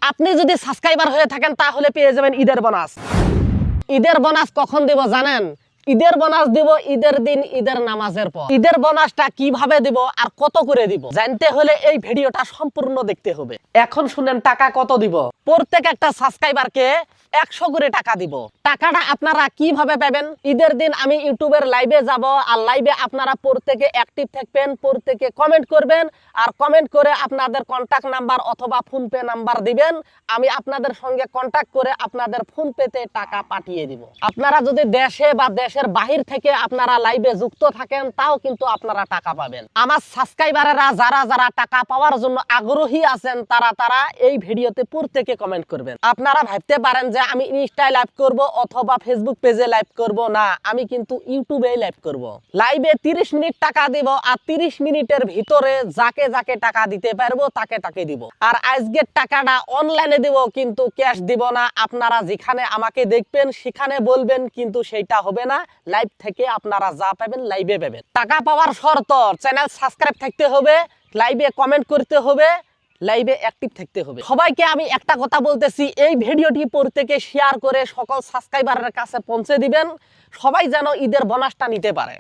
আপনি যদি সাবস্ক্রাইবার হয়ে থাকেন তাহলে পেয়ে যাবেন ঈদের বোনাস। ঈদের বোনাস কখন দিব জানেন? ঈদের বোনাস দিব ঈদের দিন, ঈদের নামাজের পর। ঈদের বোনাসটা কিভাবে দিব আর কত করে দিব জানতে হলে এই ভিডিওটা সম্পূর্ণ দেখতে হবে। এখন শুনেন টাকা কত দিব। প্রত্যেক একটা সাবস্ক্রাইবারকে 100 করে টাকা দিব। টাকাটা আপনারা কিভাবে পাবেন? ঈদের দিন আমি ইউটিউবের লাইভে যাব, আর লাইভে আপনারা প্রত্যেকে অ্যাক্টিভ থাকবেন, প্রত্যেকে কমেন্ট করবেন, আর কমেন্ট করে আপনাদের কন্টাক্ট নাম্বার অথবা ফোনপে নাম্বার দিবেন। আমি আপনাদের সঙ্গে কন্টাক্ট করে আপনাদের ফোনপেতে টাকা পাঠিয়ে দিব। আপনারা যদি দেশে বা দেশের বাহির থেকে আপনারা লাইভে যুক্ত থাকেন তাও কিন্তু আপনারা টাকা পাবেন। আমার সাবস্ক্রাইবারেরা যারা যারা টাকা পাওয়ার জন্য আগ্রহী আছেন তারা এই ভিডিওতে প্রত্যেকে কমেন্ট করবেন। আপনারা ভাবতে পারেন যে আমি ইনস্টায় লাইভ করব অথবা ফেসবুক পেজে লাইভ করব, না, আমি কিন্তু ইউটিউবেই লাইভ করব। লাইভে 30 মিনিট টাকা দিব, আর 30 মিনিটের ভিতরে যাকে যাকে টাকা দিতে পারবো তাকে দিব। আর আজকের টাকাটা অনলাইনে দিব, কিন্তু ক্যাশ দিব না। আপনারা যেখানে আমাকে দেখবেন সেখানে বলবেন, কিন্তু সেইটা হবে না। লাইভ থেকে আপনারা যা পাবেন লাইভে পাবেন। টাকা পাওয়ার শর্ত চ্যানেল সাবস্ক্রাইব থাকতে হবে, লাইভে কমেন্ট করতে হবে, লাইভে অ্যাক্টিভ থাকতে হবে। সবাইকে আমি একটা কথা বলতেছি, এই ভিডিওটি প্রত্যেকে শেয়ার করে সকল সাবস্ক্রাইবারের কাছে পৌঁছে দিবেন, সবাই যেন ঈদের বোনাসটা নিতে পারে।